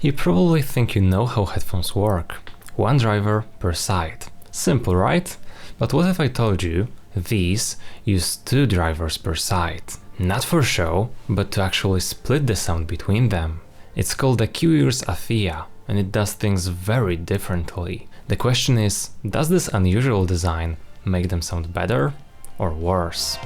You probably think you know how headphones work. One driver per side. Simple, right? But what if I told you these use 2 drivers per side? Not for show, but to actually split the sound between them. It's called the Kiwi Ears Atheia, and it does things very differently. The question is, does this unusual design make them sound better or worse?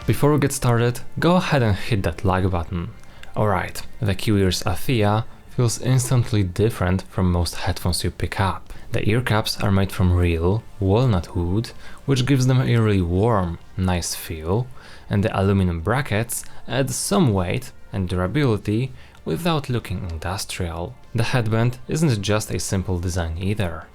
Before we get started, go ahead and hit that like button. Alright, the Kiwi Ears Atheia feels instantly different from most headphones you pick up. The ear cups are made from real walnut wood, which gives them a really warm, nice feel, and the aluminum brackets add some weight and durability without looking industrial. The headband isn't just a simple design either.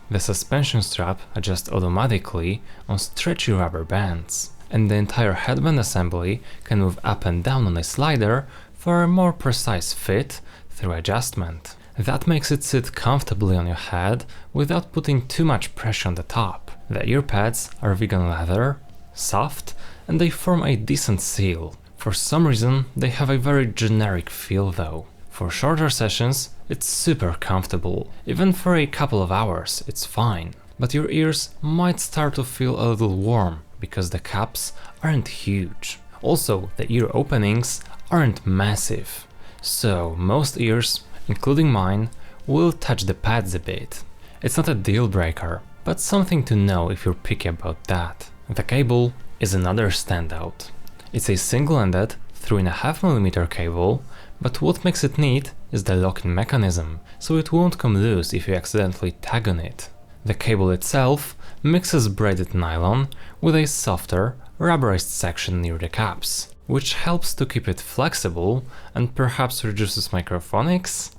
The suspension strap adjusts automatically on stretchy rubber bands, and the entire headband assembly can move up and down on a slider for a more precise fit through adjustment. That makes it sit comfortably on your head without putting too much pressure on the top. The ear pads are vegan leather, soft, and they form a decent seal. For some reason, they have a very generic feel though. For shorter sessions, it's super comfortable. Even for a couple of hours, it's fine. But your ears might start to feel a little warm because the cups aren't huge. Also, the ear openings aren't massive. So most ears, including mine, will touch the pads a bit. It's not a deal breaker, but something to know if you're picky about that. The cable is another standout. It's a single-ended 3.5mm cable, but what makes it neat is the lock-in mechanism, so it won't come loose if you accidentally tug on it. The cable itself mixes braided nylon with a softer, rubberized section near the caps, which helps to keep it flexible and perhaps reduces microphonics,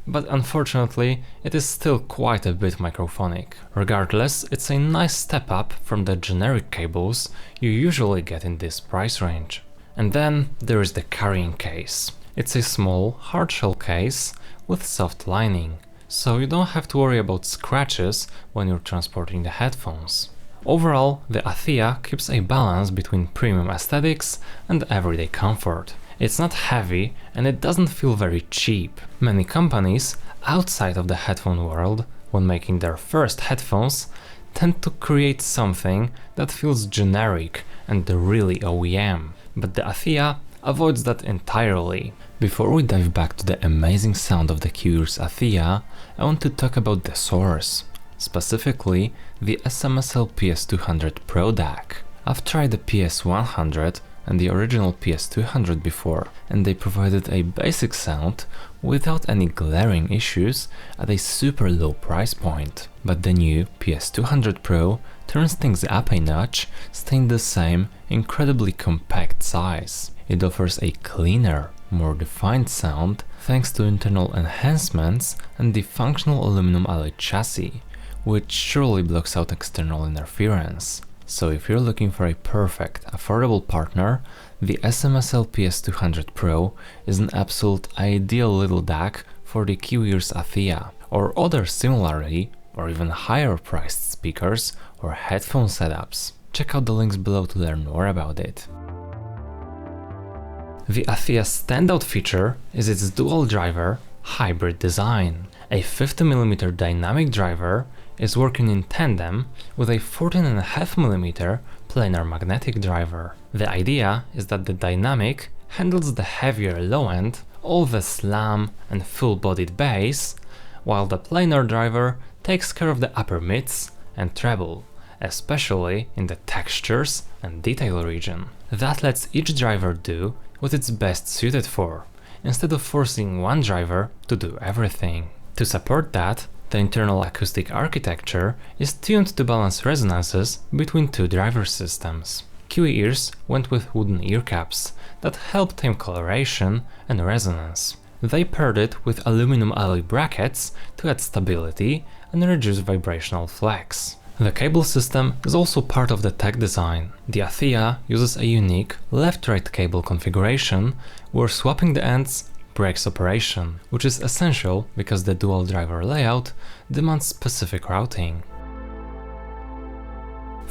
but unfortunately it is still quite a bit microphonic. Regardless, it's a nice step up from the generic cables you usually get in this price range. And then there is the carrying case. It's a small, hard-shell case with soft lining, so you don't have to worry about scratches when you're transporting the headphones. Overall, the Atheia keeps a balance between premium aesthetics and everyday comfort. It's not heavy and it doesn't feel very cheap. Many companies outside of the headphone world, when making their first headphones, tend to create something that feels generic and really OEM. But the Atheia avoids that entirely. Before we dive back to the amazing sound of the Kiwi Ears Atheia, I want to talk about the source. Specifically, the SMSL PS200 Pro DAC. I've tried the PS100 and the original PS200 before, and they provided a basic sound without any glaring issues at a super low price point. But the new PS200 Pro turns things up a notch, staying the same incredibly compact size. It offers a cleaner, more defined sound thanks to internal enhancements and the functional aluminum alloy chassis, which surely blocks out external interference. So if you're looking for a perfect, affordable partner, the SMSL PS200 Pro is an absolute ideal little DAC for the Kiwi Ears Atheia, or other similarly or even higher priced speakers or headphone setups. Check out the links below to learn more about it. The Atheia's standout feature is its dual driver hybrid design. A 50mm dynamic driver is working in tandem with a 14.5mm planar magnetic driver. The idea is that the dynamic handles the heavier low end, all the slam and full-bodied bass, while the planar driver takes care of the upper mids and treble, especially in the textures and detail region. That lets each driver do what it's best suited for, instead of forcing one driver to do everything. To support that, the internal acoustic architecture is tuned to balance resonances between 2 driver systems. Kiwi Ears went with wooden ear caps that help tame coloration and resonance. They paired it with aluminum alloy brackets to add stability and reduce vibrational flex. The cable system is also part of the tech design. The Atheia uses a unique left-right cable configuration where swapping the ends breaks operation, which is essential because the dual driver layout demands specific routing.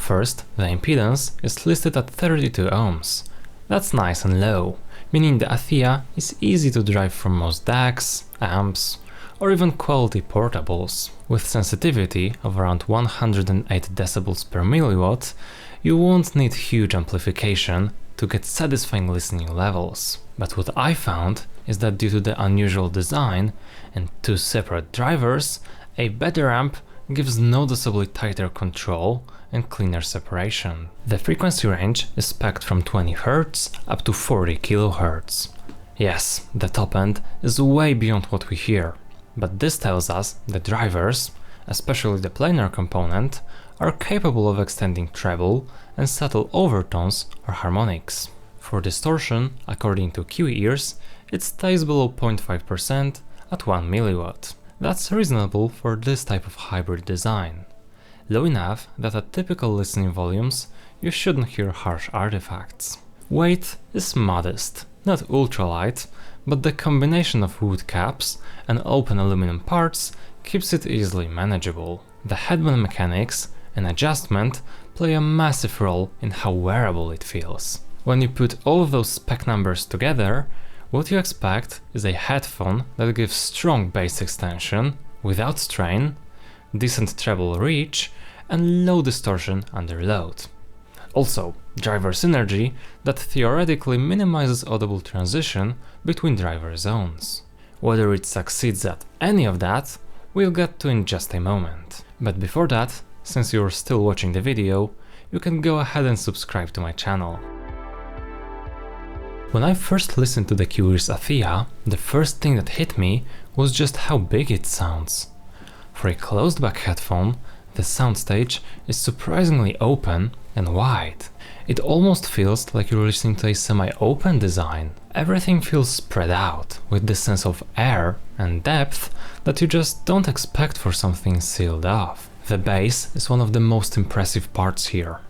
First, the impedance is listed at 32 ohms. That's nice and low, meaning the Atheia is easy to drive from most DACs, amps, or even quality portables. With sensitivity of around 108 dB per milliwatt, you won't need huge amplification to get satisfying listening levels. But what I found is that due to the unusual design and two separate drivers, a better amp gives noticeably tighter control and cleaner separation. The frequency range is spec'd from 20 Hz up to 40 kHz. Yes, the top end is way beyond what we hear, but this tells us the drivers, especially the planar component, are capable of extending treble and subtle overtones or harmonics. For distortion, according to Kiwi Ears, it stays below 0.5% at 1 mW. That's reasonable for this type of hybrid design. Low enough that at typical listening volumes you shouldn't hear harsh artifacts. Weight is modest, not ultralight, but the combination of wood caps and open aluminum parts keeps it easily manageable. The headband mechanics and adjustment play a massive role in how wearable it feels. When you put all of those spec numbers together, what you expect is a headphone that gives strong bass extension, without strain, decent treble reach, and low distortion under load. Also, driver synergy that theoretically minimizes audible transition between driver zones. Whether it succeeds at any of that, we'll get to in just a moment. But before that, since you're still watching the video, you can go ahead and subscribe to my channel. When I first listened to the Kiwi Ears Atheia, the first thing that hit me was just how big it sounds. For a closed-back headphone, the Soundstage is surprisingly open and wide. It almost feels like you're listening to a semi-open design. Everything feels spread out, with the sense of air and depth that you just don't expect for something sealed off. The bass is one of the most impressive parts here.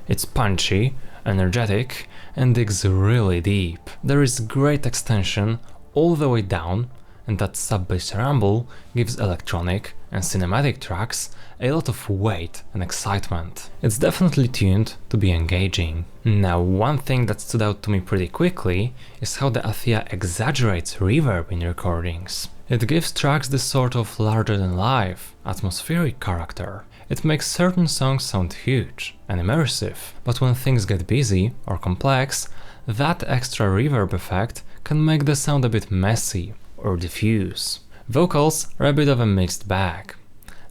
It's punchy, energetic, and digs really deep. There is great extension all the way down, and that sub-bass rumble gives electronic and cinematic tracks a lot of weight and excitement. It's definitely tuned to be engaging. Now, one thing that stood out to me pretty quickly is how the Atheia exaggerates reverb in recordings. It gives tracks this sort of larger-than-life, atmospheric character. It makes certain songs sound huge and immersive, but when things get busy or complex, that extra reverb effect can make the sound a bit messy or diffuse. Vocals are a bit of a mixed bag.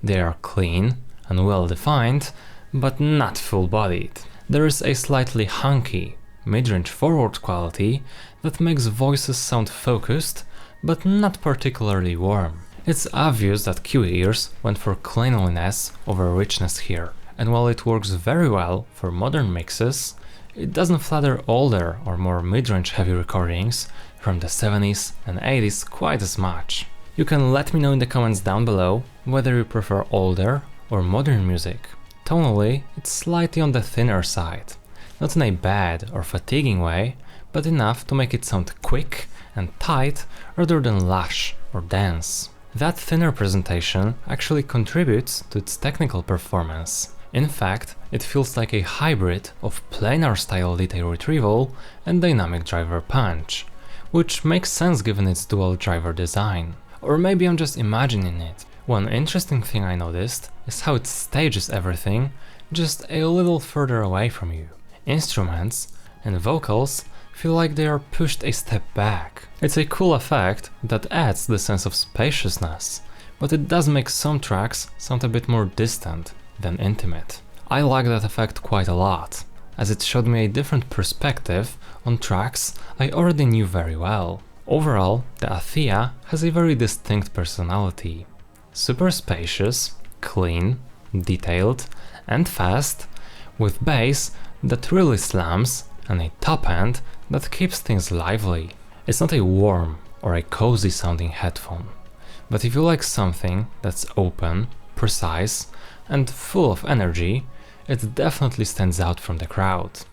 They are clean and well-defined, but not full-bodied. There is a slightly hunky, mid-range forward quality that makes voices sound focused, but not particularly warm. It's obvious that Kiwi Ears went for cleanliness over richness here, and while it works very well for modern mixes, it doesn't flatter older or more mid-range heavy recordings from the 70s and 80s quite as much. You can let me know in the comments down below whether you prefer older or modern music. Tonally, it's slightly on the thinner side, not in a bad or fatiguing way, but enough to make it sound quick and tight rather than lush or dense. That thinner presentation actually contributes to its technical performance. In fact, it feels like a hybrid of planar style detail retrieval and dynamic driver punch, which makes sense given its dual driver design. Or maybe I'm just imagining it. One interesting thing I noticed is how it stages everything just a little further away from you. Instruments and vocals feel like they are pushed a step back. It's a cool effect that adds the sense of spaciousness, but it does make some tracks sound a bit more distant than intimate. I like that effect quite a lot, as it showed me a different perspective on tracks I already knew very well. Overall, the Atheia has a very distinct personality. Super spacious, clean, detailed, and fast, with bass that really slams and a top end that keeps things lively. It's not a warm or a cozy sounding headphone, but if you like something that's open, precise, and full of energy, it definitely stands out from the crowd.